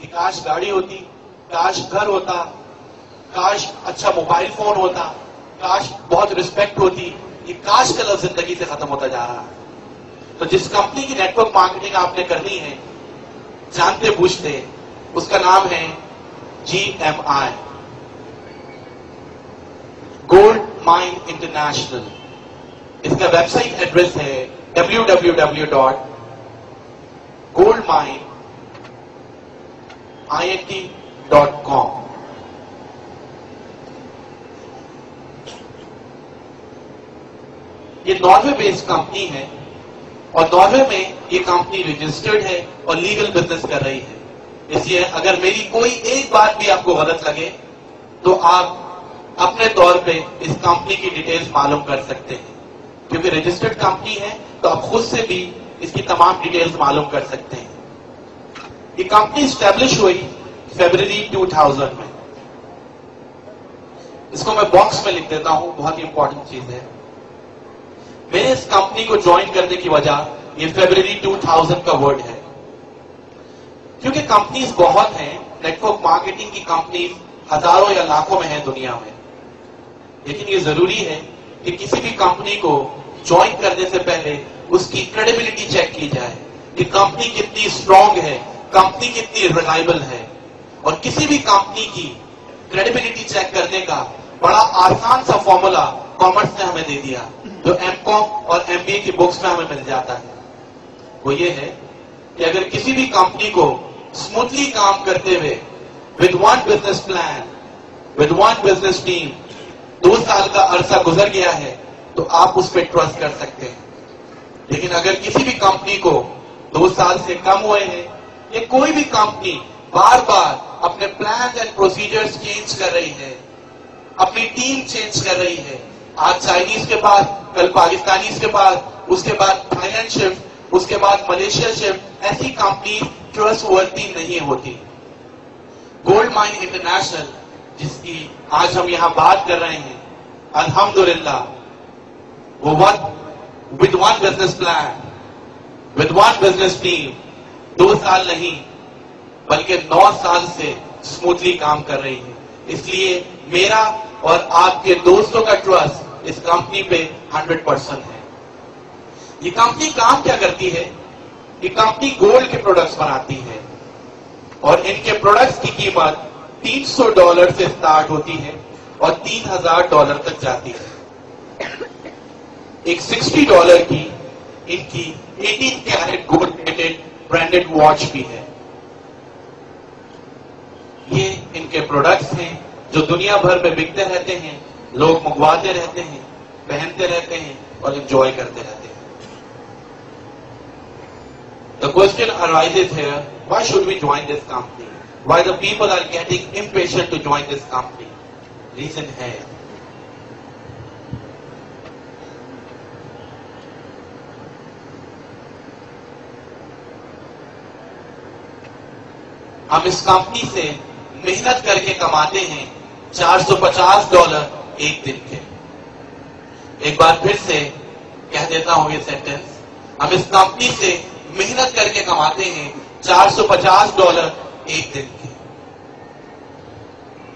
کہ کاش گاڑی ہوتی, کاش گھر ہوتا, کاش اچھا موبائل فون ہوتا, کاش بہت رسپیکٹ ہوتی. یہ کاش کا لفظ زندگی سے ختم ہوتا جا رہا ہے. تو جس کمپنی کی نیٹ ورک مارکیٹنگ آپ نے کرنی ہے جانتے بوجھتے, اس کا نام ہے GMI, گولڈ مائن انٹرنیشنل. اس کا ویب سائٹ ایڈریس ہے www.goldmineint.com. یہ ناروے بیسڈ کمپنی ہے اور ناروے میں یہ کمپنی رجسٹرڈ ہے اور لیگل بزنس کر رہی ہے. اس لیے اگر میری کوئی ایک بات بھی آپ کو غلط لگے تو آپ اپنے طور پہ اس کمپنی کی ڈیٹیلز معلوم کر سکتے ہیں, کیونکہ رجسٹرڈ کمپنی ہے تو آپ خود سے بھی اس کی تمام ڈیٹیلز معلوم کر سکتے ہیں. یہ کمپنی اسٹیبلش ہوئی فیبرری 2000 میں. اس کو میں باکس میں لکھ دیتا ہوں, بہت ہی امپورٹنٹ چیز ہے. میں نے اس کمپنی کو جوائن کرنے کی وجہ یہ فیبرری 2000 کا ورڈ ہے, کیونکہ کمپنیز بہت ہیں, نیٹ ورک مارکیٹنگ کی کمپنیز ہزاروں یا لاکھوں میں ہیں دنیا میں. لیکن یہ ضروری ہے کہ کسی بھی کمپنی کو جوائن کرنے سے پہلے اس کی کریڈیبلٹی چیک کی جائے کہ کمپنی کتنی اسٹرانگ ہے, کمپنی کتنی ریلائبل ہے. اور کسی بھی کمپنی کی کریڈیبلٹی چیک کرنے کا بڑا آسان سا فارمولا کامرس نے ہمیں دے دیا, جو M.Com اور MBA کی بکس میں ہمیں مل جاتا ہے. وہ یہ ہے کہ اگر کسی بھی کمپنی کو اسموتھلی کام کرتے ہوئے with one business plan, with one business team 2 سال کا عرصہ گزر گیا ہے تو آپ اس پہ ٹرسٹ کر سکتے ہیں. لیکن اگر کسی بھی کمپنی کو 2 سال سے کم ہوئے ہیں یا کوئی بھی کمپنی بار بار اپنے پلانز اینڈ پروسیجرز چینج کر رہی ہے, اپنی ٹیم چینج کر رہی ہے, آج چائنیز کے پاس, کل پاکستانیز کے پاس, اس کے بعد تھائی لینڈ شفٹ, اس کے بعد ملیشیا شفٹ, ایسی کمپنی ٹرسٹ ورتھی نہیں ہوتی. گولڈ مائن انٹرنیشنل جس کی آج ہم یہاں بات کر رہے ہیں, الحمدللہ وہ with one business plan, with one business team 2 سال نہیں بلکہ 9 سال سے اسموتھلی کام کر رہی ہے. اس لیے میرا اور آپ کے دوستوں کا ٹرسٹ اس کمپنی پہ 100% ہے. یہ کمپنی کام کیا کرتی ہے؟ یہ کمپنی گولڈ کے پروڈکٹس بناتی ہے اور ان کے پروڈکٹس کی قیمت $300 سے سٹارٹ ہوتی ہے اور $3000 تک جاتی ہے. ایک $60 کی ان کی 18 carat gold plated branded watch بھی ہے. یہ ان کے پروڈکٹس ہیں جو دنیا بھر میں بکتے رہتے ہیں, لوگ منگواتے رہتے ہیں, پہنتے رہتے ہیں اور انجوائے کرتے رہتے ہیں. The question arises here, why should we join this company? Why the people are getting impatient to join this company? Reason ہے ہم اس کمپنی سے محنت کر کے کماتے ہیں $450 ایک دن کے. ایک بار پھر سے کہہ دیتا ہوں یہ سینٹینس, ہم اس کمپنی سے محنت کر کے کماتے ہیں $450 ایک دن کے.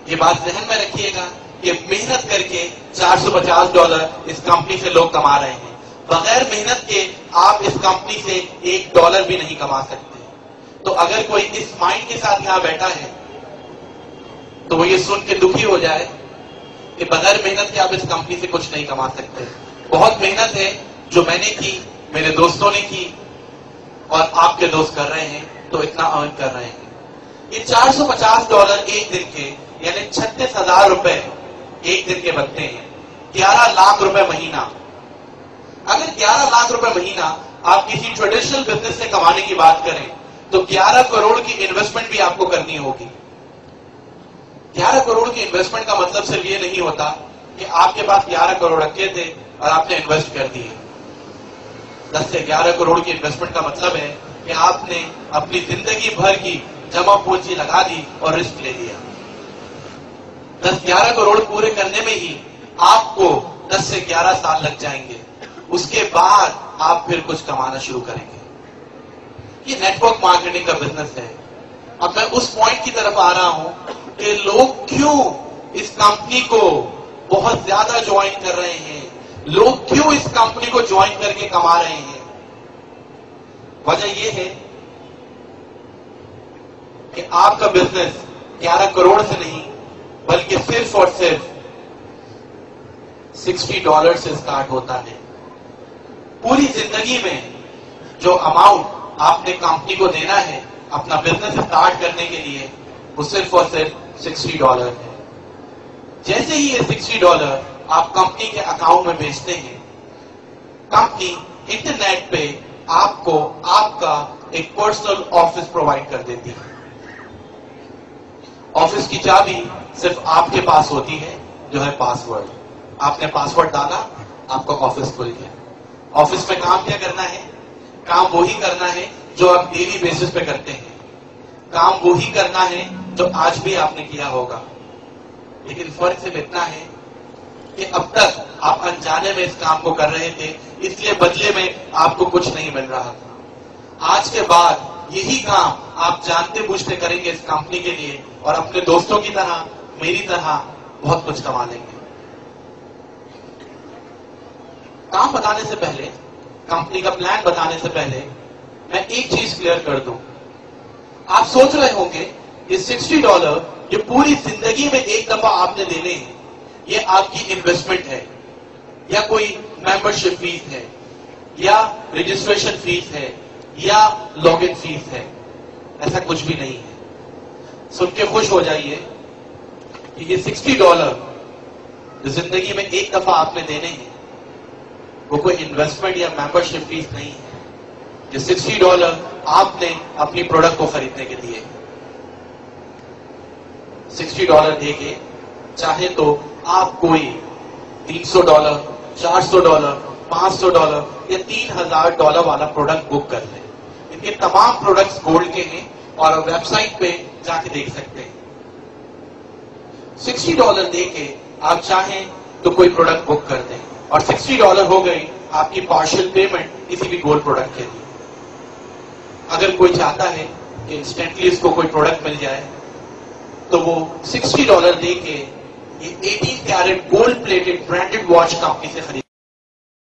یہ بات ذہن میں رکھیے گا کہ محنت کر کے $450 اس کمپنی سے لوگ کما رہے ہیں. بغیر محنت کے آپ اس کمپنی سے $1 بھی نہیں کما سکتے. تو اگر کوئی اس مائنڈ کے ساتھ یہاں بیٹھا ہے تو وہ یہ سن کے دکھی ہو جائے کہ بغیر محنت کے آپ اس کمپنی سے کچھ نہیں کما سکتے. بہت محنت ہے جو میں نے کی, میرے دوستوں نے کی اور آپ کے دوست کر رہے ہیں تو اتنا ارن کر رہے ہیں. یہ $450 ایک دن کے یعنی 36,000 روپے ایک دن کے بنتے ہیں. 11 لاکھ روپے مہینہ. اگر 11 لاکھ روپے مہینہ آپ کسی ٹریڈیشنل بزنس سے کمانے کی بات کریں تو 11 کروڑ کی انویسٹمنٹ بھی آپ کو کرنی ہوگی. 11 کروڑ کی انویسٹمنٹ کا مطلب صرف یہ نہیں ہوتا کہ آپ کے پاس 11 کروڑ رکھے تھے اور آپ نے انویسٹ کر دیے. 10 سے 11 کروڑ کی انویسٹمنٹ کا مطلب ہے کہ آپ نے اپنی زندگی بھر کی جمع پونجی لگا دی اور رسک لے لیا. 10-11 کروڑ پورے کرنے میں ہی آپ کو 10 سے 11 سال لگ جائیں گے. اس کے بعد آپ پھر کچھ کمانا شروع کریں گے. یہ نیٹ ورک مارکیٹنگ کا بزنس ہے. اب میں اس پوائنٹ کی طرف آ رہا ہوں کہ لوگ کیوں اس کمپنی کو بہت زیادہ جوائن کر رہے ہیں، لوگ کیوں اس کمپنی کو جوائن کر کے کما رہے ہیں. وجہ یہ ہے کہ آپ کا بزنس 11 کروڑ سے نہیں بلکہ صرف اور صرف $60 سے سٹارٹ ہوتا ہے. پوری زندگی میں جو اماؤنٹ آپ نے کمپنی کو دینا ہے اپنا بزنس سٹارٹ کرنے کے لیے وہ صرف اور صرف $60 ہے. جیسے ہی یہ $60 آپ کمپنی کے اکاؤنٹ میں بھیجتے ہیں، کمپنی انٹرنیٹ پہ آپ کو آپ کا ایک پرسنل آفس پرووائڈ کر دیتی ہے. آفس کی چابی صرف آپ کے پاس ہوتی ہے، جو ہے پاس ورڈ. آپ نے پاس ورڈ ڈالا، آپ کا آفس کھل گیا. آفس میں کام کیا کرنا ہے؟ کام وہی کرنا ہے جو آپ ڈیلی بیسس پہ کرتے ہیں. کام وہی کرنا ہے جو آج بھی آپ نے کیا ہوگا. لیکن فرق صرف اتنا ہے کہ اب تک آپ انجانے میں اس کام کو کر رہے تھے، اس لیے بدلے میں آپ کو کچھ نہیں مل رہا تھا. آج کے بعد یہی کام آپ جانتے بوجھتے کریں گے اس کمپنی کے لیے، اور اپنے دوستوں کی طرح میری طرح بہت کچھ کما لیں گے. کام بتانے سے پہلے، کمپنی کا پلان بتانے سے پہلے میں ایک چیز کلیئر کر دوں. آپ سوچ رہے ہوں گے یہ $60 یہ پوری زندگی میں ایک دفعہ آپ نے دینے ہیں، یہ آپ کی انویسٹمنٹ ہے یا کوئی ممبرشپ فیس ہے یا رجسٹریشن فیس ہے یا لاگ ان فیس ہے. ایسا کچھ بھی نہیں ہے. سن کے خوش ہو جائیے کہ یہ $60 جو زندگی میں ایک دفعہ آپ نے دینے ہیں وہ کوئی انویسٹمنٹ یا ممبرشپ فیس نہیں ہے. یہ $60 آپ نے اپنی پروڈکٹ کو خریدنے کے لیے. $60 دے کے چاہے تو آپ کوئی $300 $400 $500 یا $3000 والا پروڈکٹ بک کر لیں. ان کے تمام پروڈکٹس گولڈ کے ہیں اور ویب سائٹ پہ جا کے دیکھ سکتے ہیں. $60 دے کے آپ چاہیں تو کوئی پروڈکٹ بک کر دیں اور $60 ہو گئی آپ کی پارشل پیمنٹ کسی بھی گولڈ پروڈکٹ کے لیے. اگر کوئی چاہتا ہے کہ انسٹنٹلی اس کو کوئی پروڈکٹ مل جائے تو وہ $60 دے کے یہ 18 carat gold plated branded watch company سے خرید